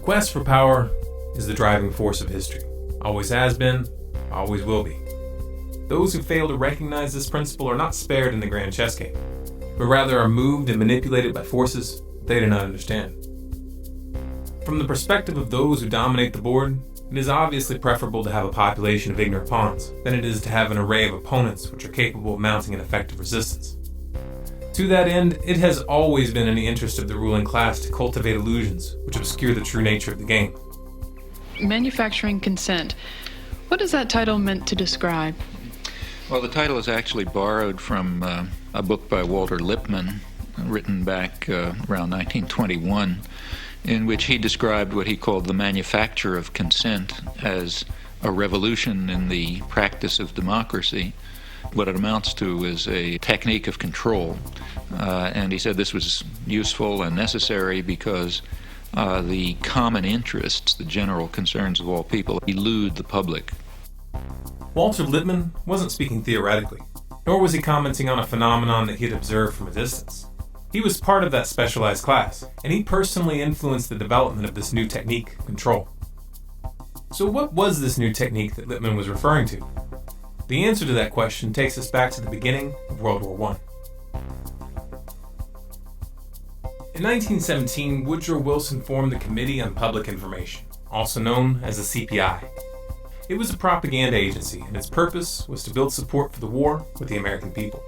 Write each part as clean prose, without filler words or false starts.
quest for power is the driving force of history. Always has been, always will be. Those who fail to recognize this principle are not spared in the grand chess game, but rather are moved and manipulated by forces they do not understand. From the perspective of those who dominate the board, it is obviously preferable to have a population of ignorant pawns than it is to have an array of opponents which are capable of mounting an effective resistance. To that end, it has always been in the interest of the ruling class to cultivate illusions which obscure the true nature of the game. Manufacturing consent. What is that title meant to describe? Well, the title is actually borrowed from a book by Walter Lippmann, written back around 1921, in which he described what he called the manufacture of consent as a revolution in the practice of democracy. What it amounts to is a technique of control. And he said this was useful and necessary because the common interests, the general concerns of all people, elude the public. Walter Lippmann wasn't speaking theoretically, nor was he commenting on a phenomenon that he had observed from a distance. He was part of that specialized class, and he personally influenced the development of this new technique, control. So what was this new technique that Lippmann was referring to? The answer to that question takes us back to the beginning of World War I. In 1917, Woodrow Wilson formed the Committee on Public Information, also known as the CPI. It was a propaganda agency, and its purpose was to build support for the war with the American people.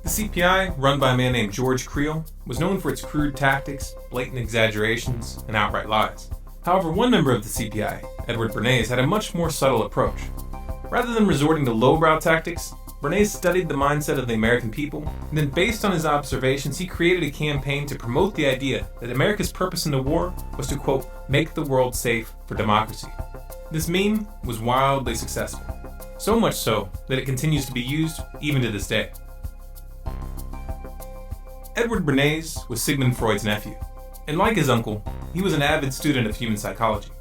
The CPI, run by a man named George Creel, was known for its crude tactics, blatant exaggerations, and outright lies. However, one member of the CPI, Edward Bernays, had a much more subtle approach. Rather than resorting to lowbrow tactics, Bernays studied the mindset of the American people, and then based on his observations, he created a campaign to promote the idea that America's purpose in the war was to, quote, make the world safe for democracy. This meme was wildly successful, so much so that it continues to be used even to this day. Edward Bernays was Sigmund Freud's nephew, and like his uncle, he was an avid student of human psychology.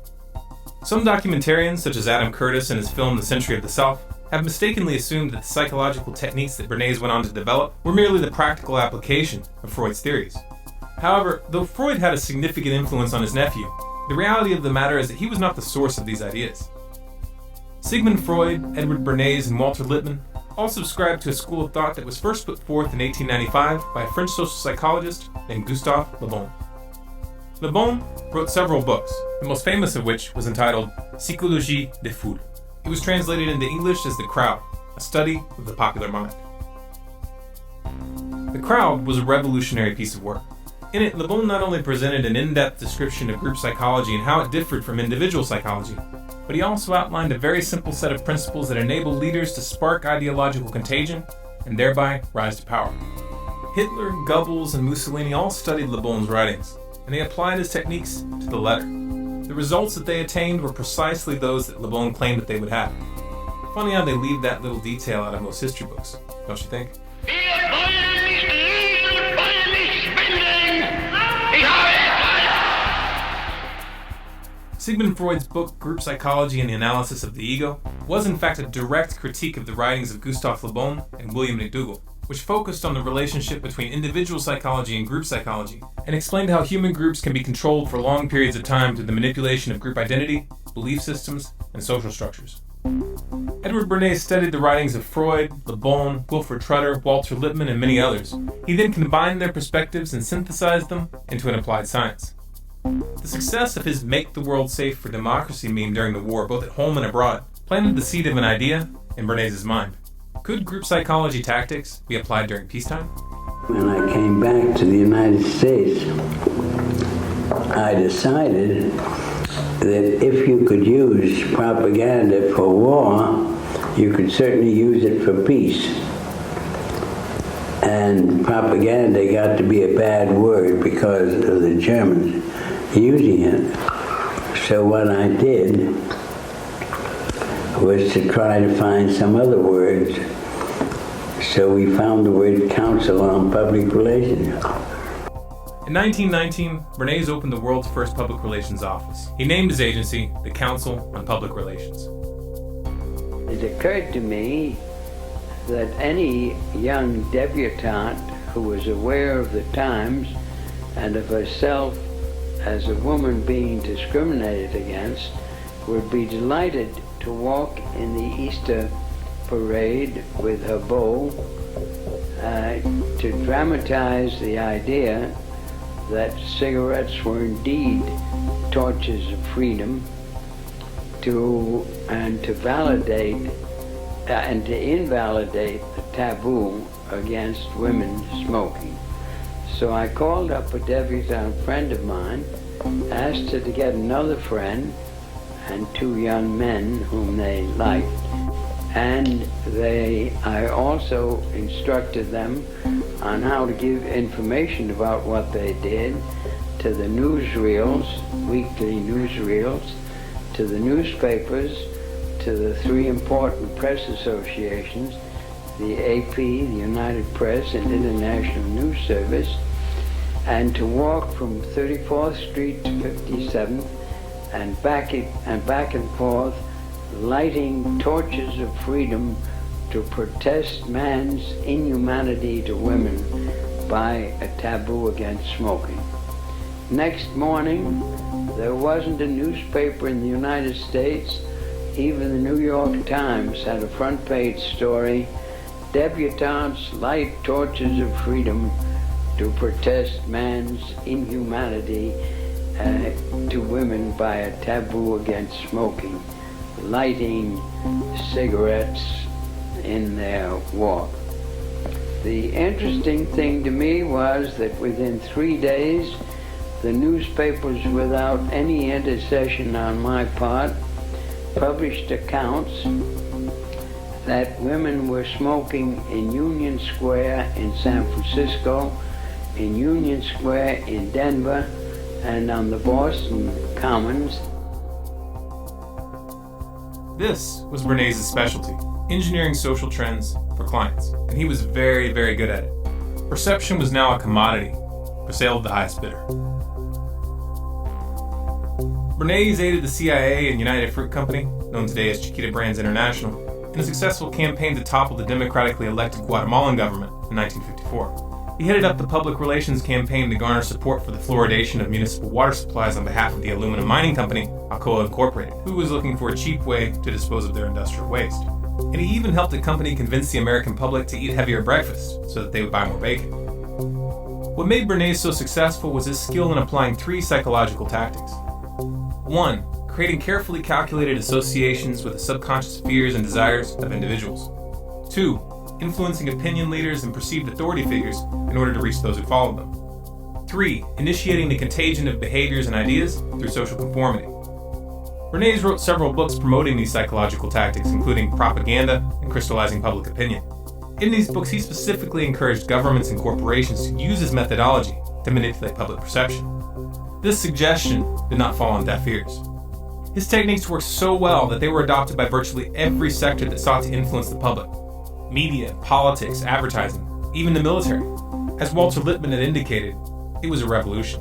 Some documentarians, such as Adam Curtis in his film The Century of the Self, have mistakenly assumed that the psychological techniques that Bernays went on to develop were merely the practical application of Freud's theories. However, though Freud had a significant influence on his nephew, the reality of the matter is that he was not the source of these ideas. Sigmund Freud, Edward Bernays, and Walter Lippmann all subscribed to a school of thought that was first put forth in 1895 by a French social psychologist named Gustave Le Bon. Le Bon wrote several books, the most famous of which was entitled Psychologie des Foules. It was translated into English as The Crowd, a study of the popular mind. The Crowd was a revolutionary piece of work. In it, Le Bon not only presented an in-depth description of group psychology and how it differed from individual psychology, but he also outlined a very simple set of principles that enable leaders to spark ideological contagion and thereby rise to power. Hitler, Goebbels, and Mussolini all studied Le Bon's writings, and they applied his techniques to the letter. The results that they attained were precisely those that Le Bon claimed that they would have. Funny how they leave that little detail out of most history books, don't you think? Sigmund Freud's book, Group Psychology and the Analysis of the Ego, was in fact a direct critique of the writings of Gustave Le Bon and William McDougall, which focused on the relationship between individual psychology and group psychology, and explained how human groups can be controlled for long periods of time through the manipulation of group identity, belief systems, and social structures. Edward Bernays studied the writings of Freud, Le Bon, Wilfred Trutter, Walter Lippmann, and many others. He then combined their perspectives and synthesized them into an applied science. The success of his Make the World Safe for Democracy meme during the war, both at home and abroad, planted the seed of an idea in Bernays' mind. Could group psychology tactics be applied during peacetime? When I came back to the United States, I decided that if you could use propaganda for war, you could certainly use it for peace. And propaganda got to be a bad word because of the Germans using it. So what I did was to try to find some other words. So we found the word Council on Public Relations. In 1919, Bernays opened the world's first public relations office. He named his agency the Council on Public Relations. It occurred to me that any young debutante who was aware of the times and of herself as a woman being discriminated against, would be delighted to walk in the Easter parade with her bow to dramatize the idea that cigarettes were indeed torches of freedom, to validate and to invalidate the taboo against women smoking. So I called up a debutante friend of mine, asked her to get another friend and two young men whom they liked, and I also instructed them on how to give information about what they did to the newsreels, weekly newsreels, to the newspapers, to the three important press associations, the AP, the United Press, and International News Service, and to walk from 34th Street to 57th and back and forth, lighting torches of freedom to protest man's inhumanity to women by a taboo against smoking. Next morning, there wasn't a newspaper in the United States, even the New York Times had a front page story, "Debutantes light torches of freedom to protest man's inhumanity to women by a taboo against smoking, lighting cigarettes in their walk." The interesting thing to me was that within 3 days, the newspapers, without any intercession on my part, published accounts that women were smoking in Union Square in San Francisco, in Union Square in Denver, and on the Boston Commons. This was Bernays' specialty, engineering social trends for clients, and he was very, very good at it. Perception was now a commodity, for sale of the highest bidder. Bernays aided the CIA and United Fruit Company, known today as Chiquita Brands International, in a successful campaign to topple the democratically elected Guatemalan government in 1954. He headed up the public relations campaign to garner support for the fluoridation of municipal water supplies on behalf of the aluminum mining company, Alcoa Incorporated, who was looking for a cheap way to dispose of their industrial waste. And he even helped the company convince the American public to eat heavier breakfast so that they would buy more bacon. What made Bernays so successful was his skill in applying 3 psychological tactics. 1. Creating carefully calculated associations with the subconscious fears and desires of individuals. 2. Influencing opinion leaders and perceived authority figures in order to reach those who followed them. 3. Initiating the contagion of behaviors and ideas through social conformity. Bernays wrote several books promoting these psychological tactics, including Propaganda and Crystallizing Public Opinion. In these books, he specifically encouraged governments and corporations to use his methodology to manipulate public perception. This suggestion did not fall on deaf ears. His techniques worked so well that they were adopted by virtually every sector that sought to influence the public. Media, politics, advertising, even the military. As Walter Lippmann had indicated, it was a revolution.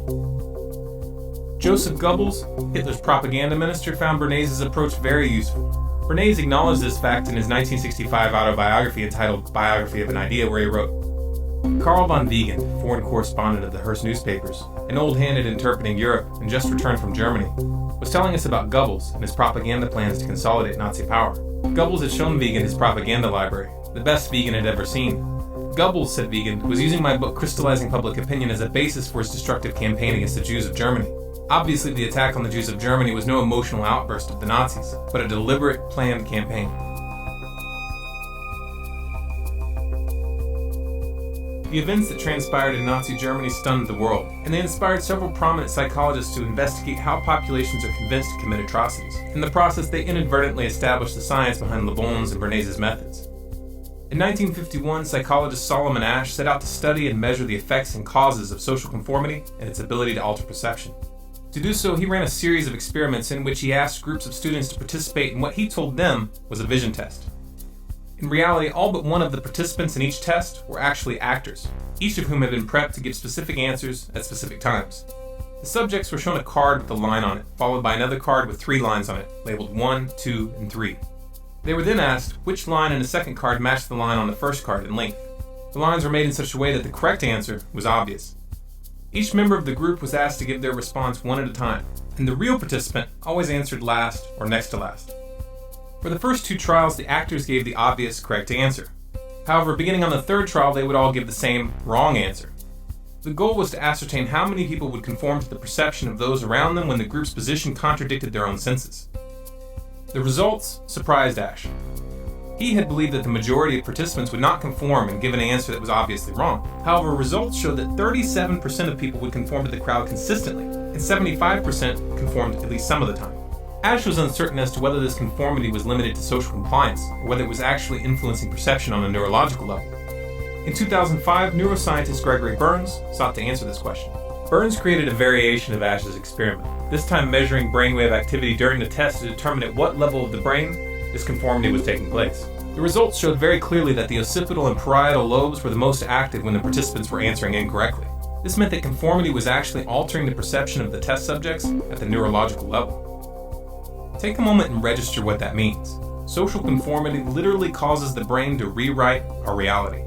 Joseph Goebbels, Hitler's propaganda minister, found Bernays' approach very useful. Bernays acknowledged this fact in his 1965 autobiography entitled Biography of an Idea, where he wrote, "Karl von Wiegand, foreign correspondent of the Hearst newspapers, an old hand at interpreting Europe and just returned from Germany, was telling us about Goebbels and his propaganda plans to consolidate Nazi power. Goebbels had shown Wiegand his propaganda library, the best Wiegand had ever seen. Goebbels, said Wiegand, was using my book Crystallizing Public Opinion as a basis for his destructive campaign against the Jews of Germany. Obviously, the attack on the Jews of Germany was no emotional outburst of the Nazis, but a deliberate, planned campaign." The events that transpired in Nazi Germany stunned the world, and they inspired several prominent psychologists to investigate how populations are convinced to commit atrocities. In the process, they inadvertently established the science behind Le Bon's and Bernays' methods. In 1951, psychologist Solomon Asch set out to study and measure the effects and causes of social conformity and its ability to alter perception. To do so, he ran a series of experiments in which he asked groups of students to participate in what he told them was a vision test. In reality, all but one of the participants in each test were actually actors, each of whom had been prepped to give specific answers at specific times. The subjects were shown a card with a line on it, followed by another card with 3 lines on it, labeled 1, 2, and 3. They were then asked which line in the second card matched the line on the first card in length. The lines were made in such a way that the correct answer was obvious. Each member of the group was asked to give their response one at a time, and the real participant always answered last or next to last. For the first 2 trials, the actors gave the obvious correct answer. However, beginning on the 3rd trial, they would all give the same wrong answer. The goal was to ascertain how many people would conform to the perception of those around them when the group's position contradicted their own senses. The results surprised Ash. He had believed that the majority of participants would not conform and give an answer that was obviously wrong. However, results showed that 37% of people would conform to the crowd consistently, and 75% conformed at least some of the time. Ash was uncertain as to whether this conformity was limited to social compliance, or whether it was actually influencing perception on a neurological level. In 2005, neuroscientist Gregory Burns sought to answer this question. Burns created a variation of Ash's experiment, this time measuring brainwave activity during the test to determine at what level of the brain this conformity was taking place. The results showed very clearly that the occipital and parietal lobes were the most active when the participants were answering incorrectly. This meant that conformity was actually altering the perception of the test subjects at the neurological level. Take a moment and register what that means. Social conformity literally causes the brain to rewrite our reality.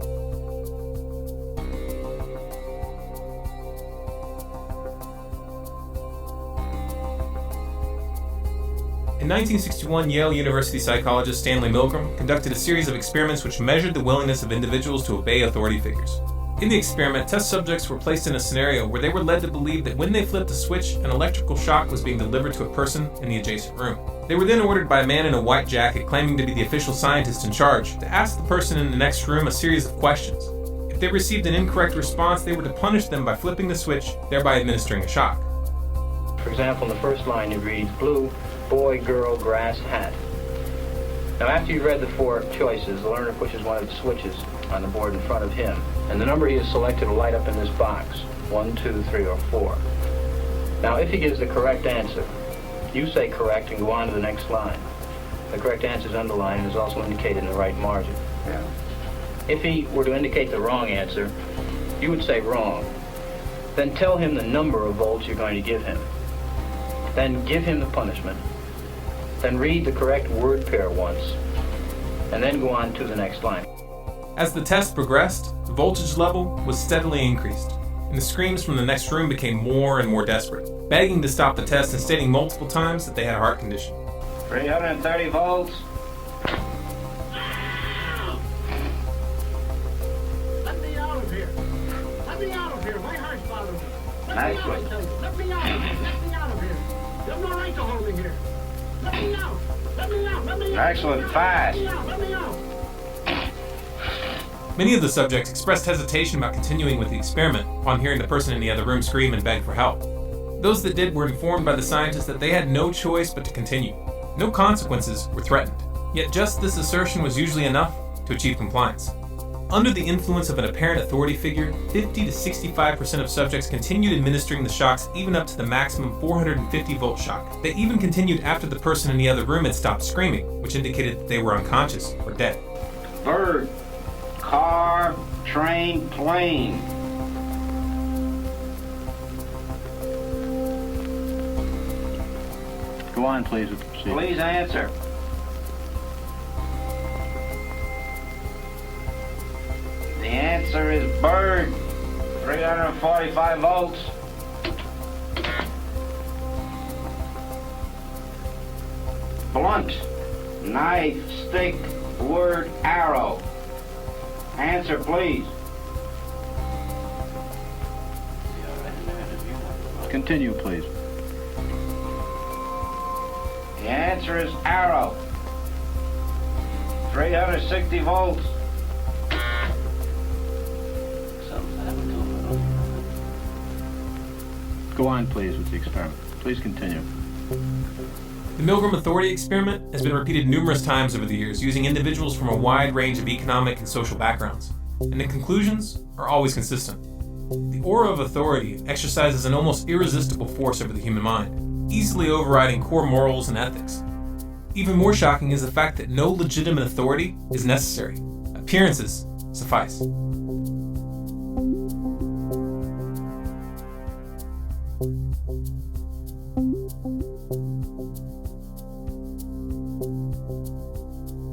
In 1961, Yale University psychologist Stanley Milgram conducted a series of experiments which measured the willingness of individuals to obey authority figures. In the experiment, test subjects were placed in a scenario where they were led to believe that when they flipped a switch, an electrical shock was being delivered to a person in the adjacent room. They were then ordered by a man in a white jacket claiming to be the official scientist in charge to ask the person in the next room a series of questions. If they received an incorrect response, they were to punish them by flipping the switch, thereby administering a shock. For example, in the first line it reads, blue, boy, girl, grass, hat. Now after you've read the 4 choices, the learner pushes one of the switches on the board in front of him, and the number he has selected will light up in this box, 1, 2, 3, or 4. Now if he gives the correct answer, you say correct and go on to the next line. The correct answer is underlined and is also indicated in the right margin. Yeah. If he were to indicate the wrong answer, you would say wrong. Then tell him the number of volts you're going to give him. Then give him the punishment. Then read the correct word pair once, and then go on to the next line. As the test progressed, the voltage level was steadily increased, and the screams from the next room became more and more desperate, begging to stop the test and stating multiple times that they had a heart condition. 330 volts. Let me out of here. Let me out of here. My heart's bothering me. Let me out of here. You have no right to hold me here. Let me out. Let me out. Let me out. Excellent. Fast. Let me out. Many of the subjects expressed hesitation about continuing with the experiment upon hearing the person in the other room scream and beg for help. Those that did were informed by the scientists that they had no choice but to continue. No consequences were threatened, yet just this assertion was usually enough to achieve compliance. Under the influence of an apparent authority figure, 50 to 65% of subjects continued administering the shocks even up to the maximum 450 volt shock. They even continued after the person in the other room had stopped screaming, which indicated that they were unconscious or dead. Bird, car, train, plane. Go on, please. Please answer. The answer is bird, 345 volts. Blunt, knife, stick, word, arrow. Answer, please. Continue, please. The answer is arrow, 360 volts. Go on, please, with the experiment. Please continue. The Milgram Authority experiment has been repeated numerous times over the years using individuals from a wide range of economic and social backgrounds, and the conclusions are always consistent. The aura of authority exercises an almost irresistible force over the human mind, easily overriding core morals and ethics. Even more shocking is the fact that no legitimate authority is necessary. Appearances suffice.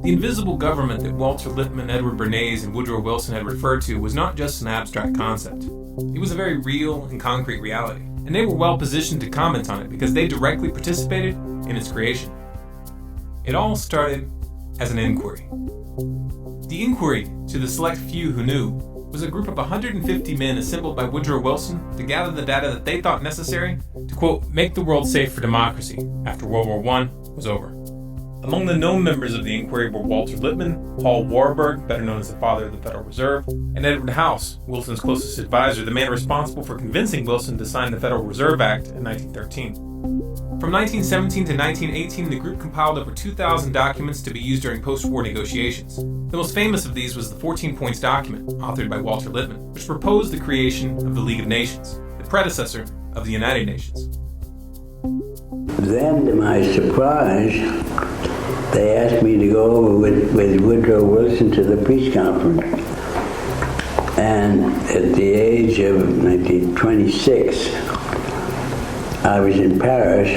The invisible government that Walter Lippmann, Edward Bernays, and Woodrow Wilson had referred to was not just an abstract concept. It was a very real and concrete reality, and they were well positioned to comment on it because they directly participated in its creation. It all started as an inquiry. The inquiry, to the select few who knew, was a group of 150 men assembled by Woodrow Wilson to gather the data that they thought necessary to, quote, make the world safe for democracy after World War I was over. Among the known members of the inquiry were Walter Lippmann, Paul Warburg, better known as the father of the Federal Reserve, and Edward House, Wilson's closest advisor, the man responsible for convincing Wilson to sign the Federal Reserve Act in 1913. From 1917 to 1918, the group compiled over 2,000 documents to be used during post-war negotiations. The most famous of these was the 14 Points document, authored by Walter Lippmann, which proposed the creation of the League of Nations, the predecessor of the United Nations. Then, to my surprise, they asked me to go over with Woodrow Wilson to the peace conference. And at the age of 1926, I was in Paris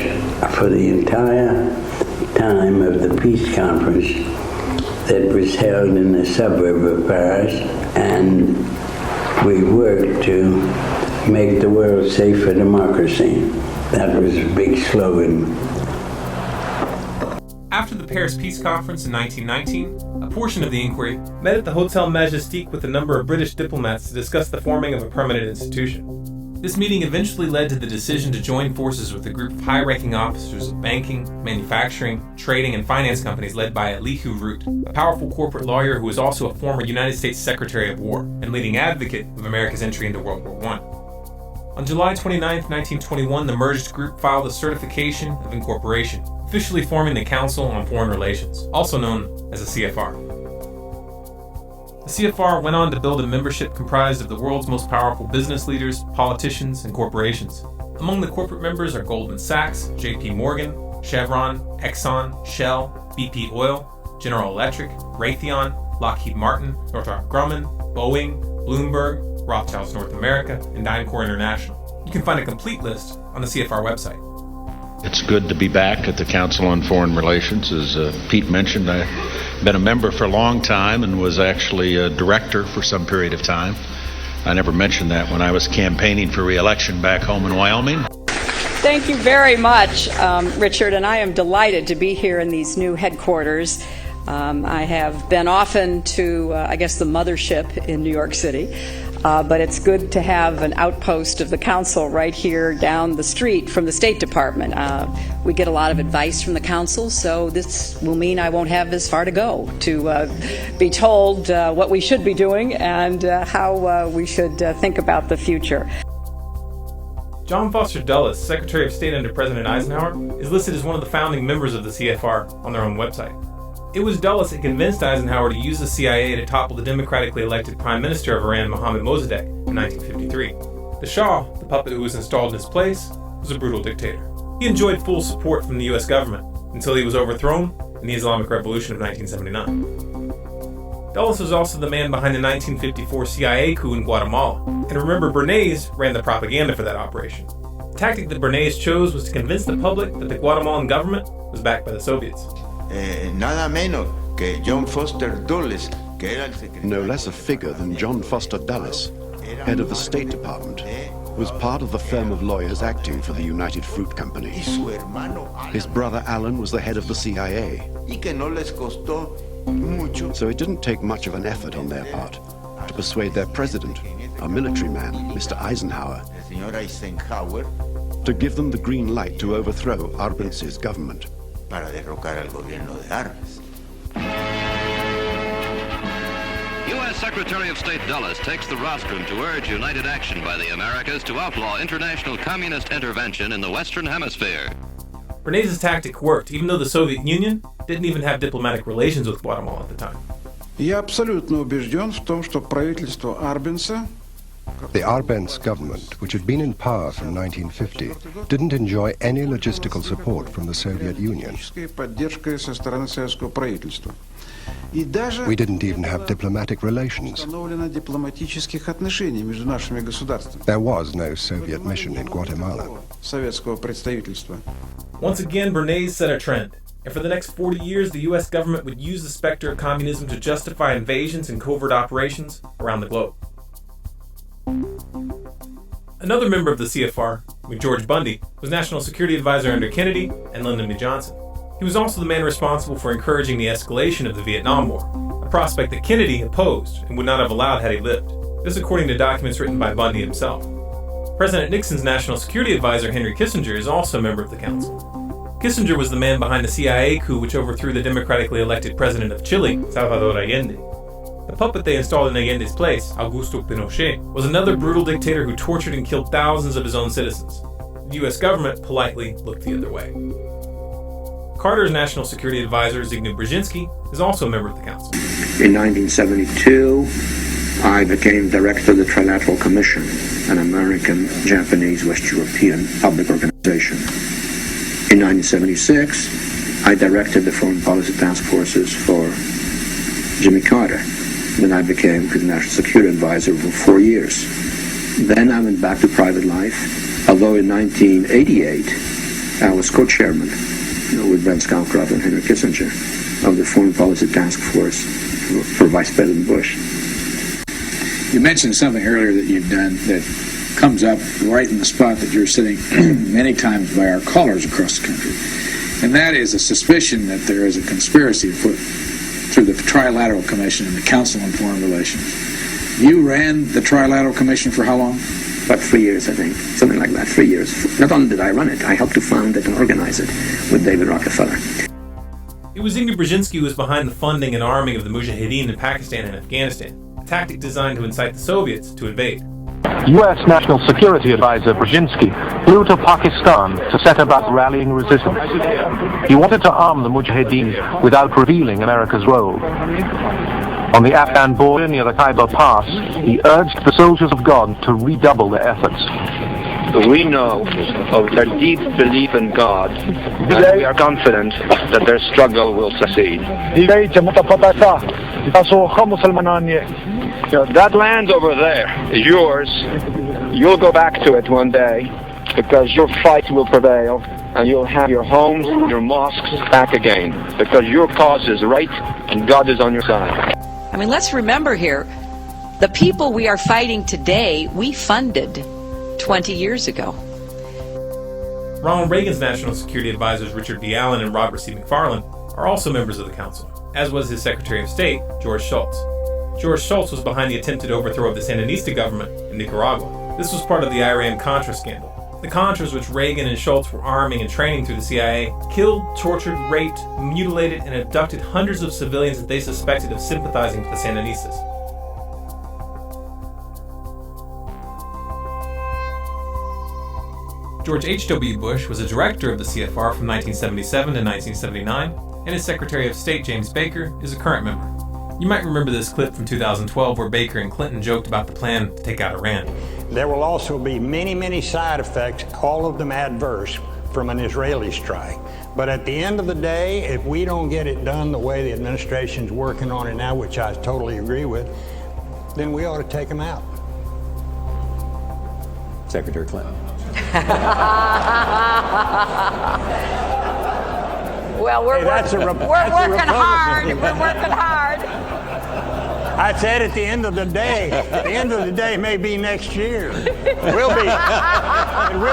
for the entire time of the peace conference that was held in the suburb of Paris, and we worked to make the world safe for democracy. That was a big slogan. After the Paris Peace Conference in 1919, a portion of the inquiry met at the Hotel Majestic with a number of British diplomats to discuss the forming of a permanent institution. This meeting eventually led to the decision to join forces with a group of high-ranking officers of banking, manufacturing, trading, and finance companies led by Elihu Root, a powerful corporate lawyer who was also a former United States Secretary of War and leading advocate of America's entry into World War I. On July 29, 1921, the merged group filed a certification of incorporation, officially forming the Council on Foreign Relations, also known as the CFR. The CFR went on to build a membership comprised of the world's most powerful business leaders, politicians, and corporations. Among the corporate members are Goldman Sachs, JP Morgan, Chevron, Exxon, Shell, BP Oil, General Electric, Raytheon, Lockheed Martin, Northrop Grumman, Boeing, Bloomberg, Rothschilds North America, and DynCorp International. You can find a complete list on the CFR website. It's good to be back at the Council on Foreign Relations. As Pete mentioned, I've been a member for a long time and was actually a director for some period of time. I never mentioned that when I was campaigning for re-election back home in Wyoming. Thank you very much, Richard, and I am delighted to be here in these new headquarters. I have been often to, the mothership in New York City. But it's good to have an outpost of the council right here down the street from the State Department. We get a lot of advice from the council, so this will mean I won't have as far to go to be told what we should be doing and how we should think about the future. John Foster Dulles, Secretary of State under President Eisenhower, is listed as one of the founding members of the CFR on their own website. It was Dulles that convinced Eisenhower to use the CIA to topple the democratically elected Prime Minister of Iran, Mohammad Mossadegh, in 1953. The Shah, the puppet who was installed in his place, was a brutal dictator. He enjoyed full support from the U.S. government until he was overthrown in the Islamic Revolution of 1979. Dulles was also the man behind the 1954 CIA coup in Guatemala, and remember, Bernays ran the propaganda for that operation. The tactic that Bernays chose was to convince the public that the Guatemalan government was backed by the Soviets. Nada menos que John Foster Dulles, que era el secretario. No less a figure than John Foster Dulles, head of the State Department, was part of the firm of lawyers acting for the United Fruit Company. His brother Alan was the head of the CIA. So it didn't take much of an effort on their part to persuade their president, a military man, Mr. Eisenhower, to give them the green light to overthrow Arbenzi's government. Para derrocar al gobierno de Arbenz. U.S. Secretary of State Dulles takes the rostrum to urge united action by the Americas to outlaw international communist intervention in the Western Hemisphere. Bernays' tactic worked, even though the Soviet Union didn't even have diplomatic relations with Guatemala at the time. Я абсолютно убежден в том, что правительство Арбенса The Arbenz government, which had been in power from 1950, didn't enjoy any logistical support from the Soviet Union. We didn't even have diplomatic relations. There was no Soviet mission in Guatemala. Once again, Bernays set a trend, and for the next 40 years, the U.S. government would use the specter of communism to justify invasions and covert operations around the globe. Another member of the CFR, George Bundy, was National Security Advisor under Kennedy and Lyndon B. Johnson. He was also the man responsible for encouraging the escalation of the Vietnam War, a prospect that Kennedy opposed and would not have allowed had he lived. This according to documents written by Bundy himself. President Nixon's National Security Advisor Henry Kissinger is also a member of the council. Kissinger was the man behind the CIA coup which overthrew the democratically elected president of Chile, Salvador Allende. The puppet they installed in Allende's place, Augusto Pinochet, was another brutal dictator who tortured and killed thousands of his own citizens. The U.S. government politely looked the other way. Carter's National Security Advisor, Zbigniew Brzezinski, is also a member of the council. In 1972, I became director of the Trilateral Commission, an American, Japanese, West European public organization. In 1976, I directed the Foreign Policy Task Forces for Jimmy Carter. Then I became the National Security Advisor for 4 years. Then I went back to private life, although in 1988, I was co-chairman with Brent Scowcroft and Henry Kissinger of the Foreign Policy Task Force for Vice President Bush. You mentioned something earlier that you've done that comes up right in the spot that you're sitting many times by our callers across the country, and that is a suspicion that there is a conspiracy afoot through the Trilateral Commission and the Council on Foreign Relations. You ran the Trilateral Commission for how long? About 3 years, I think. Something like that, 3 years. Not only did I run it, I helped to found it and organize it with David Rockefeller. It was Zbigniew Brzezinski who was behind the funding and arming of the Mujahideen in Pakistan and Afghanistan, a tactic designed to incite the Soviets to invade. U.S. National Security Advisor Brzezinski flew to Pakistan to set about rallying resistance. He wanted to arm the Mujahideen without revealing America's role. On the Afghan border near the Khyber Pass, he urged the soldiers of God to redouble their efforts. We know of their deep belief in God, and we are confident that their struggle will succeed. That land over there is yours. You'll go back to it one day because your fight will prevail and you'll have your homes, your mosques back again because your cause is right and God is on your side. I mean, let's remember here, the people we are fighting today, we funded 20 years ago. Ronald Reagan's National Security Advisors Richard B. Allen and Robert C. McFarlane are also members of the council, as was his Secretary of State, George Shultz. George Shultz was behind the attempted overthrow of the Sandinista government in Nicaragua. This was part of the Iran-Contra scandal. The Contras, which Reagan and Shultz were arming and training through the CIA, killed, tortured, raped, mutilated, and abducted hundreds of civilians that they suspected of sympathizing with the Sandinistas. George H.W. Bush was a director of the CFR from 1977 to 1979, and his Secretary of State, James Baker, is a current member. You might remember this clip from 2012 where Baker and Clinton joked about the plan to take out Iran. There will also be many, many side effects, all of them adverse, from an Israeli strike. But at the end of the day, if we don't get it done the way the administration's working on it now, which I totally agree with, then we ought to take them out. Secretary Clinton. Well, we're working hard. We're working hard. I said at the end of the day may be next year. It will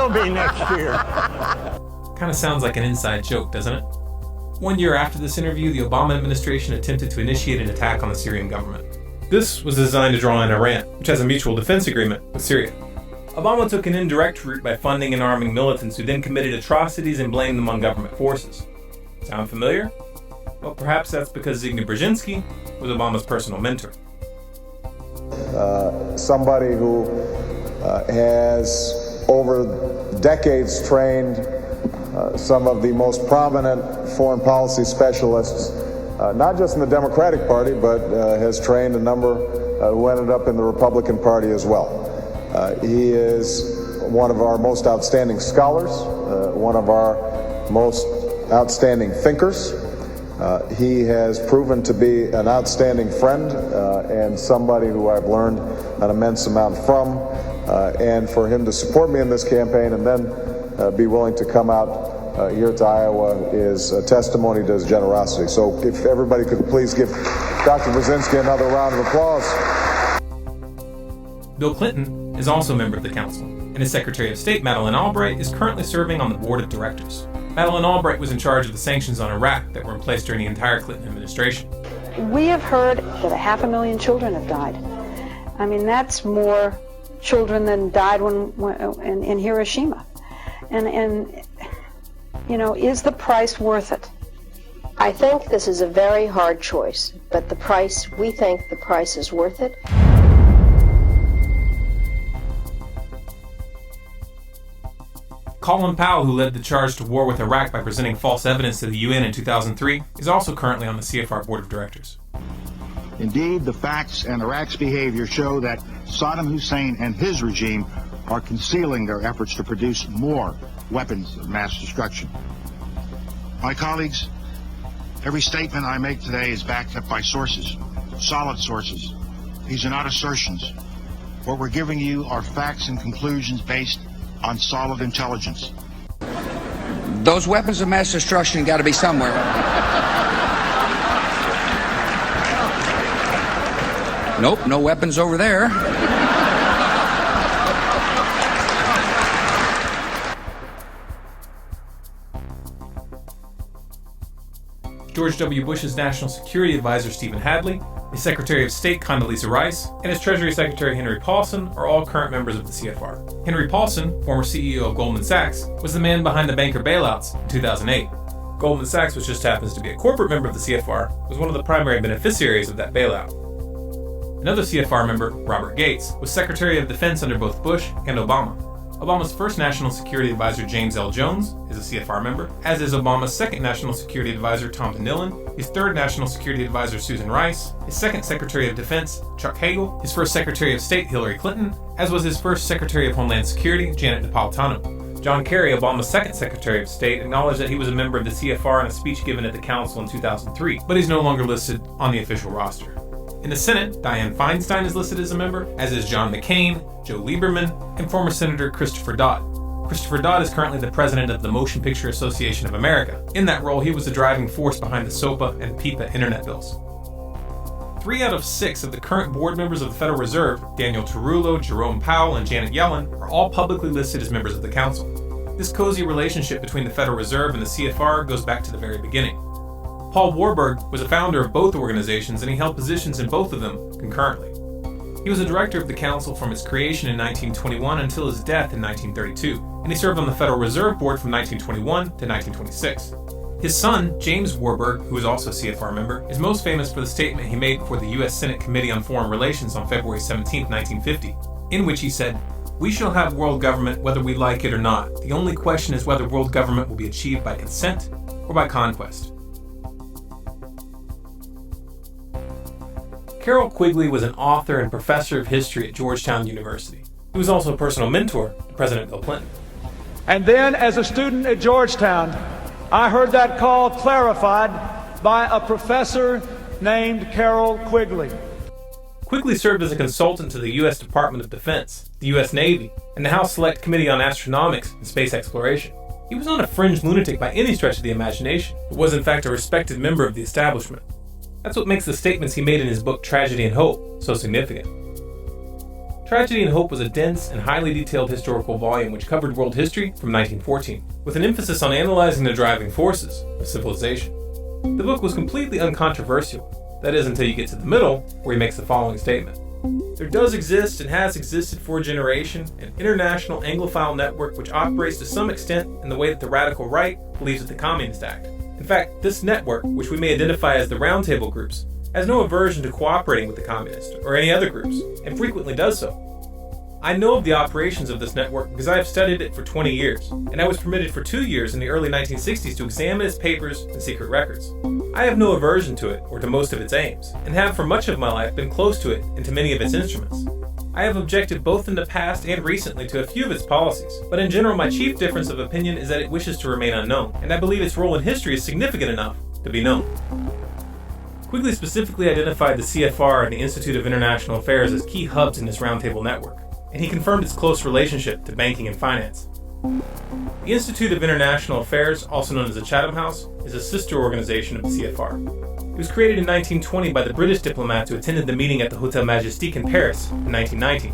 be next year. Kind of sounds like an inside joke, doesn't it? 1 year after this interview, the Obama administration attempted to initiate an attack on the Syrian government. This was designed to draw in Iran, which has a mutual defense agreement with Syria. Obama took an indirect route by funding and arming militants who then committed atrocities and blamed them on government forces. Sound familiar? Well, perhaps that's because Zbigniew Brzezinski was Obama's personal mentor. Somebody who has over decades trained some of the most prominent foreign policy specialists, not just in the Democratic Party, but has trained a number who ended up in the Republican Party as well. He is one of our most outstanding scholars, one of our most outstanding thinkers. He has proven to be an outstanding friend and somebody who I've learned an immense amount from. And for him to support me in this campaign and then be willing to come out here to Iowa is a testimony to his generosity. So if everybody could please give Dr. Brzezinski another round of applause. Bill Clinton is also a member of the council, and his Secretary of State, Madeleine Albright, is currently serving on the board of directors. Madeleine Albright was in charge of the sanctions on Iraq that were in place during the entire Clinton administration. We have heard that 500,000 children have died. I mean, that's more children than died in Hiroshima. And you know, is the price worth it? I think this is a very hard choice, but we think the price is worth it. Colin Powell, who led the charge to war with Iraq by presenting false evidence to the UN in 2003, is also currently on the CFR board of directors. Indeed, the facts and Iraq's behavior show that Saddam Hussein and his regime are concealing their efforts to produce more weapons of mass destruction. My colleagues, every statement I make today is backed up by sources, solid sources. These are not assertions. What we're giving you are facts and conclusions based on solid intelligence. Those weapons of mass destruction got to be somewhere. Nope, no weapons over there. George W. Bush's National Security Advisor, Stephen Hadley, his Secretary of State, Condoleezza Rice, and his Treasury Secretary, Henry Paulson, are all current members of the CFR. Henry Paulson, former CEO of Goldman Sachs, was the man behind the banker bailouts in 2008. Goldman Sachs, which just happens to be a corporate member of the CFR, was one of the primary beneficiaries of that bailout. Another CFR member, Robert Gates, was Secretary of Defense under both Bush and Obama. Obama's first National Security Advisor, James L. Jones, is a CFR member, as is Obama's second National Security Advisor, Tom DeNillen, his third National Security Advisor, Susan Rice, his second Secretary of Defense, Chuck Hagel, his first Secretary of State, Hillary Clinton, as was his first Secretary of Homeland Security, Janet Napolitano. John Kerry, Obama's second Secretary of State, acknowledged that he was a member of the CFR in a speech given at the Council in 2003, but he's no longer listed on the official roster. In the Senate, Dianne Feinstein is listed as a member, as is John McCain, Joe Lieberman, and former Senator Christopher Dodd. Christopher Dodd is currently the president of the Motion Picture Association of America. In that role, he was the driving force behind the SOPA and PIPA internet bills. 3 out of 6 of the current board members of the Federal Reserve, Daniel Tarullo, Jerome Powell, and Janet Yellen, are all publicly listed as members of the Council. This cozy relationship between the Federal Reserve and the CFR goes back to the very beginning. Paul Warburg was a founder of both organizations, and he held positions in both of them concurrently. He was a director of the Council from its creation in 1921 until his death in 1932, and he served on the Federal Reserve Board from 1921 to 1926. His son, James Warburg, who is also a CFR member, is most famous for the statement he made before the U.S. Senate Committee on Foreign Relations on February 17, 1950, in which he said, "We shall have world government whether we like it or not. The only question is whether world government will be achieved by consent or by conquest." Carroll Quigley was an author and professor of history at Georgetown University. He was also a personal mentor to President Bill Clinton. And then, as a student at Georgetown, I heard that call clarified by a professor named Carroll Quigley. Quigley served as a consultant to the U.S. Department of Defense, the U.S. Navy, and the House Select Committee on Astronomics and Space Exploration. He was not a fringe lunatic by any stretch of the imagination, but was in fact a respected member of the establishment. That's what makes the statements he made in his book Tragedy and Hope so significant. Tragedy and Hope was a dense and highly detailed historical volume which covered world history from 1914, with an emphasis on analyzing the driving forces of civilization. The book was completely uncontroversial, that is until you get to the middle, where he makes the following statement. There does exist and has existed for a generation an international Anglophile network which operates to some extent in the way that the radical right believes with the Communist Act. In fact, this network, which we may identify as the Roundtable groups, has no aversion to cooperating with the communists or any other groups, and frequently does so. I know of the operations of this network because I have studied it for 20 years, and I was permitted for 2 years in the early 1960s to examine its papers and secret records. I have no aversion to it or to most of its aims, and have for much of my life been close to it and to many of its instruments. I have objected both in the past and recently to a few of its policies, but in general my chief difference of opinion is that it wishes to remain unknown, and I believe its role in history is significant enough to be known. Quigley specifically identified the CFR and the Institute of International Affairs as key hubs in this roundtable network, and he confirmed its close relationship to banking and finance. The Institute of International Affairs, also known as the Chatham House, is a sister organization of the CFR. It was created in 1920 by the British diplomats who attended the meeting at the Hotel Majestic in Paris in 1919.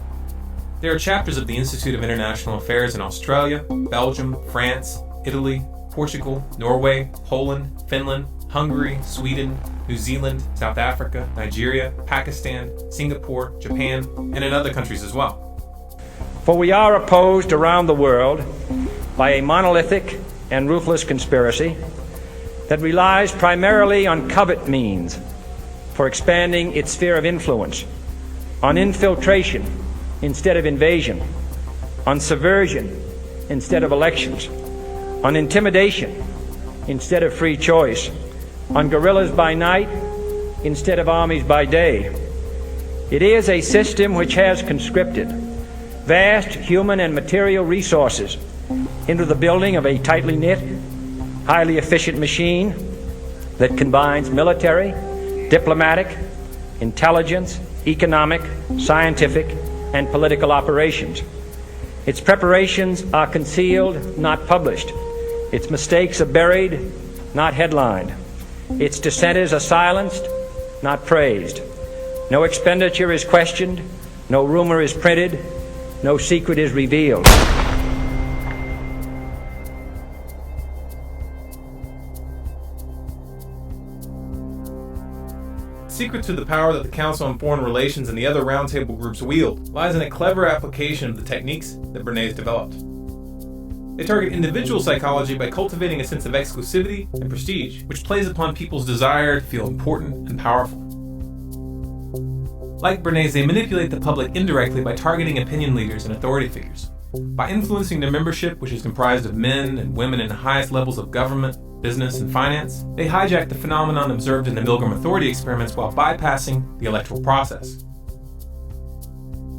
There are chapters of the Institute of International Affairs in Australia, Belgium, France, Italy, Portugal, Norway, Poland, Finland, Hungary, Sweden, New Zealand, South Africa, Nigeria, Pakistan, Singapore, Japan, and in other countries as well. For we are opposed around the world by a monolithic and ruthless conspiracy that relies primarily on covert means for expanding its sphere of influence, on infiltration instead of invasion, on subversion instead of elections, on intimidation instead of free choice, on guerrillas by night instead of armies by day. It is a system which has conscripted vast human and material resources into the building of a tightly knit, highly efficient machine that combines military, diplomatic, intelligence, economic, scientific, and political operations. Its preparations are concealed, not published. Its mistakes are buried, not headlined. Its dissenters are silenced, not praised. No expenditure is questioned, no rumor is printed, no secret is revealed. The secret to the power that the Council on Foreign Relations and the other roundtable groups wield lies in a clever application of the techniques that Bernays developed. They target individual psychology by cultivating a sense of exclusivity and prestige, which plays upon people's desire to feel important and powerful. Like Bernays, they manipulate the public indirectly by targeting opinion leaders and authority figures. By influencing their membership, which is comprised of men and women in the highest levels of government, business, and finance, they hijack the phenomenon observed in the Milgram authority experiments while bypassing the electoral process.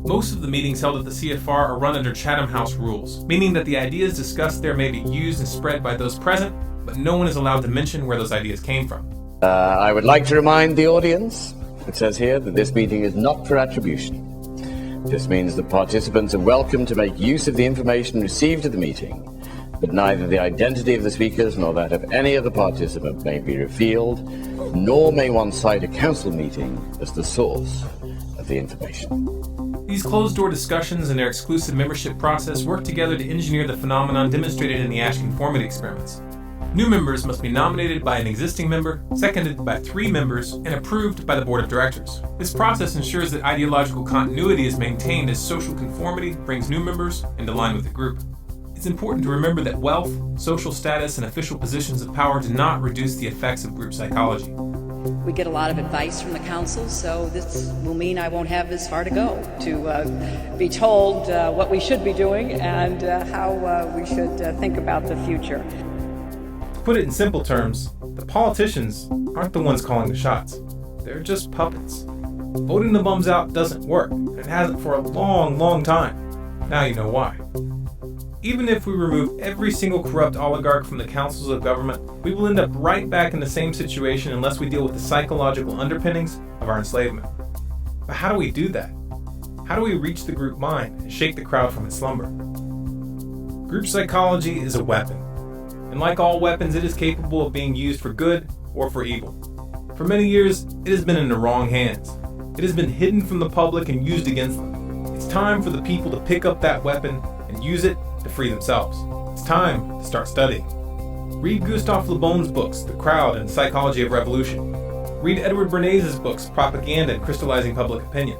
Most of the meetings held at the CFR are run under Chatham House rules, meaning that the ideas discussed there may be used and spread by those present, but no one is allowed to mention where those ideas came from. I would like to remind the audience, it says here, that this meeting is not for attribution. This means that participants are welcome to make use of the information received at the meeting, but neither the identity of the speakers nor that of any other participant may be revealed, nor may one cite a council meeting as the source of the information. These closed-door discussions and their exclusive membership process work together to engineer the phenomenon demonstrated in the Ash conformity experiments. New members must be nominated by an existing member, seconded by 3 members, and approved by the board of directors. This process ensures that ideological continuity is maintained as social conformity brings new members into line with the group. It's important to remember that wealth, social status, and official positions of power do not reduce the effects of group psychology. We get a lot of advice from the council, so this will mean I won't have as far to go to be told what we should be doing and how we should think about the future. To put it in simple terms, the politicians aren't the ones calling the shots. They're just puppets. Voting the bums out doesn't work, and it hasn't for a long, long time. Now you know why. Even if we remove every single corrupt oligarch from the councils of government, we will end up right back in the same situation unless we deal with the psychological underpinnings of our enslavement. But how do we do that? How do we reach the group mind and shake the crowd from its slumber? Group psychology is a weapon, and like all weapons, it is capable of being used for good or for evil. For many years, it has been in the wrong hands. It has been hidden from the public and used against them. It's time for the people to pick up that weapon and use it to free themselves. It's time to start studying. Read Gustave Le Bon's books, The Crowd and Psychology of Revolution. Read Edward Bernays' books, Propaganda and Crystallizing Public Opinion.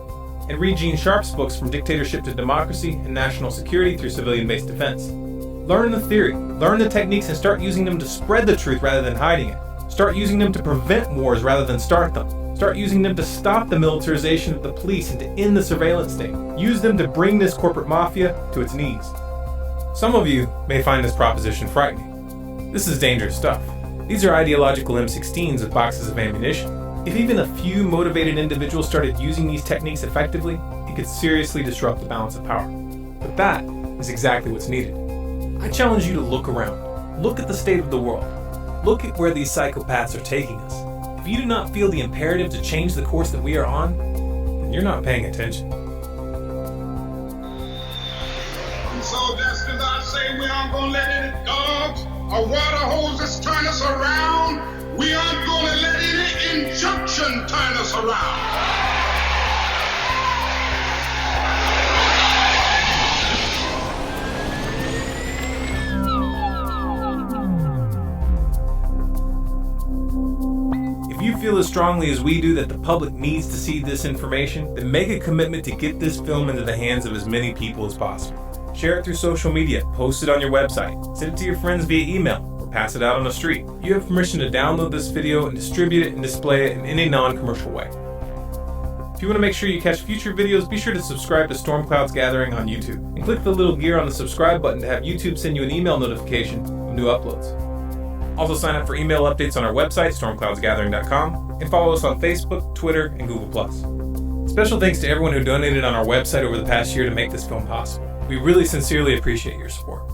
And read Gene Sharp's books, From Dictatorship to Democracy and National Security Through Civilian-Based Defense. Learn the theory, learn the techniques, and start using them to spread the truth rather than hiding it. Start using them to prevent wars rather than start them. Start using them to stop the militarization of the police and to end the surveillance state. Use them to bring this corporate mafia to its knees. Some of you may find this proposition frightening. This is dangerous stuff. These are ideological M16s with boxes of ammunition. If even a few motivated individuals started using these techniques effectively, it could seriously disrupt the balance of power. But that is exactly what's needed. I challenge you to look around. Look at the state of the world. Look at where these psychopaths are taking us. If you do not feel the imperative to change the course that we are on, then you're not paying attention. So just as I say we aren't going to let any dogs or water hoses turn us around, we aren't going to let any injunction turn us around. feel as strongly as we do that the public needs to see this information, then make a commitment to get this film into the hands of as many people as possible. Share it through social media, post it on your website, send it to your friends via email, or pass it out on the street. You have permission to download this video and distribute it and display it in any non-commercial way. If you want to make sure you catch future videos, be sure to subscribe to Storm Clouds Gathering on YouTube, and click the little gear on the subscribe button to have YouTube send you an email notification of new uploads. Also sign up for email updates on our website, stormcloudsgathering.com, and follow us on Facebook, Twitter, and Google+. Special thanks to everyone who donated on our website over the past year to make this film possible. We really sincerely appreciate your support.